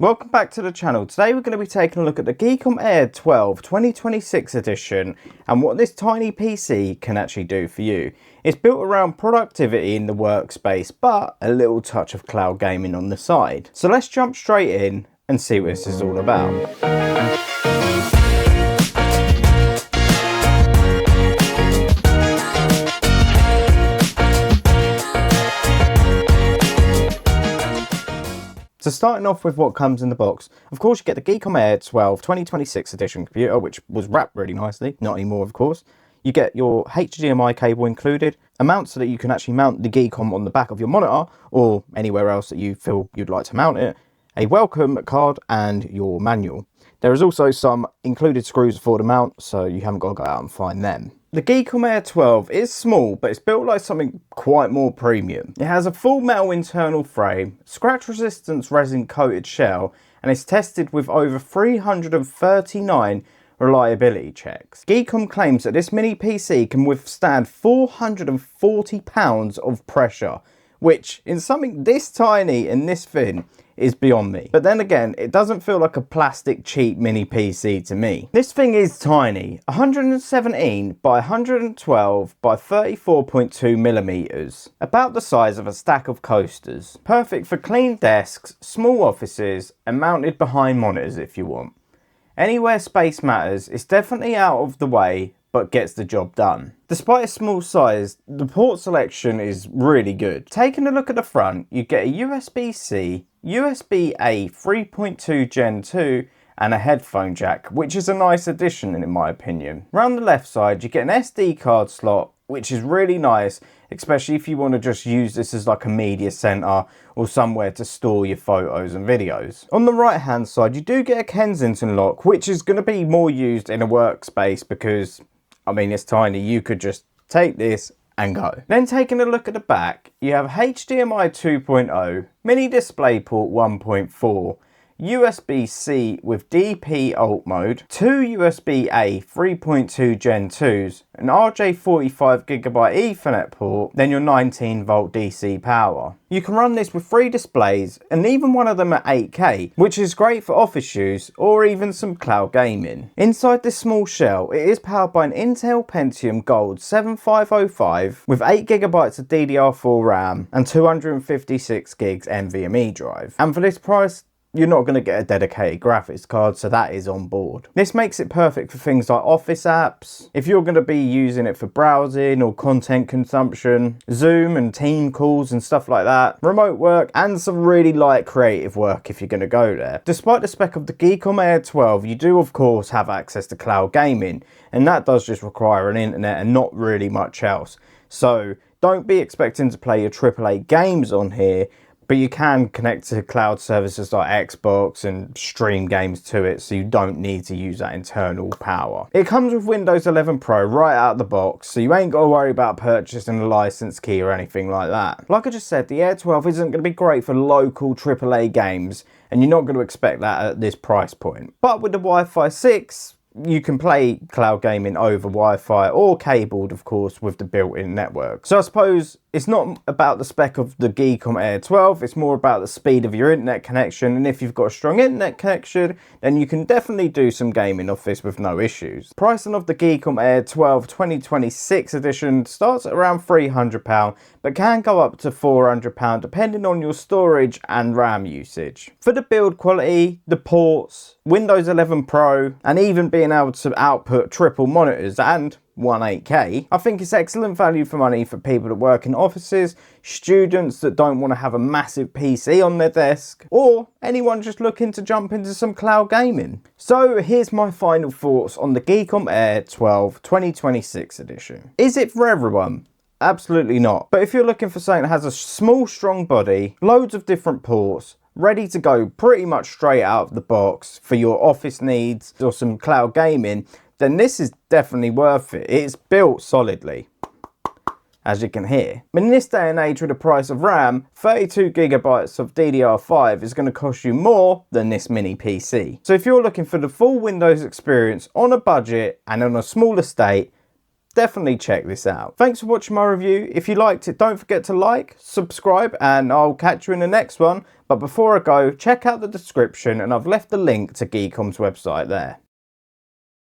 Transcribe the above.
Welcome back to the channel. Today we're going to be taking a look at the GEEKOM Air12 2026 edition and what this tiny PC can actually do for you. It's built around productivity in the workspace, but a little touch of cloud gaming on the side. So let's jump straight in and see what this is all about. So starting off with what comes in the box, of course you get the GEEKOM Air12 2026 edition computer, which was wrapped really nicely, not anymore of course. You get your HDMI cable included, a mount so that you can actually mount the GEEKOM on the back of your monitor or anywhere else that you feel you'd like to mount it, a welcome card and your manual. There is also some included screws for the mount, so you haven't got to go out and find them. The GEEKOM Air12 is small, but it's built like something quite more premium. It has a full metal internal frame, scratch resistance resin coated shell, and is tested with over 339 reliability checks. GEEKOM claims that this mini PC can withstand 440 pounds of pressure, which in something this tiny and this thin is beyond me. But then again, it doesn't feel like a plastic cheap mini PC to me. This thing is tiny, 117 by 112 by 34.2 millimeters, about the size of a stack of coasters. Perfect for clean desks, small offices, and mounted behind monitors if you want. Anywhere space matters, it's definitely out of the way, but gets the job done. Despite its small size, the port selection is really good. Taking a look at the front, you get a USB-C, USB-A 3.2 Gen 2 and a headphone jack, which is a nice addition in my opinion. Around the left side, you get an SD card slot, which is really nice, especially if you want to just use this as like a media center or somewhere to store your photos and videos. On the right hand side, you do get a Kensington lock, which is going to be more used in a workspace because, I mean, it's tiny. You could just take this and go. Then taking a look at the back, you have HDMI 2.0, mini DisplayPort 1.4, USB-C with DP alt mode, two USB-A 3.2 Gen 2s, an RJ45GB Ethernet port, then your 19 volt DC power. You can run this with 3 displays and even one of them at 8K, which is great for office use or even some cloud gaming. Inside this small shell, it is powered by an Intel Pentium Gold 7505 with 8GB of DDR4 RAM and 256GB NVMe drive. And for this price, you're not going to get a dedicated graphics card, so that is on board. This makes it perfect for things like office apps, if you're going to be using it for browsing or content consumption, Zoom and team calls and stuff like that, remote work, and some really light creative work if you're going to go there. Despite the spec of the GEEKOM Air12, you do of course have access to cloud gaming, and that does just require an internet and not really much else. So don't be expecting to play your AAA games on here, but you can connect to cloud services like Xbox and stream games to it, so you don't need to use that internal power. It comes with Windows 11 Pro right out of the box, so you ain't got to worry about purchasing a license key or anything like that. Like I just said, the Air12 isn't going to be great for local AAA games, and you're not going to expect that at this price point. But with the Wi-Fi 6, you can play cloud gaming over Wi-Fi or cabled, of course, with the built-in network. So I suppose it's not about the spec of the GEEKOM Air12, it's more about the speed of your internet connection, and if you've got a strong internet connection, then you can definitely do some gaming off this with no issues. Pricing of the GEEKOM Air12 2026 edition starts at around £300, but can go up to £400 depending on your storage and RAM usage. For the build quality, the ports, Windows 11 Pro, and even being able to output triple monitors and 8K, I think it's excellent value for money for people that work in offices, students that don't want to have a massive PC on their desk, or anyone just looking to jump into some cloud gaming. So here's my final thoughts on the GEEKOM Air12 2026 edition. Is it for everyone? Absolutely not. But if you're looking for something that has a small, strong body, loads of different ports, ready to go pretty much straight out of the box for your office needs or some cloud gaming, then this is definitely worth it. It's built solidly, as you can hear. But in this day and age with the price of RAM, 32GB of DDR5 is going to cost you more than this mini PC. So if you're looking for the full Windows experience on a budget and on a small estate, definitely check this out. Thanks for watching my review. If you liked it, don't forget to like, subscribe, and I'll catch you in the next one. But before I go, check out the description and I've left the link to GEEKOM's website there.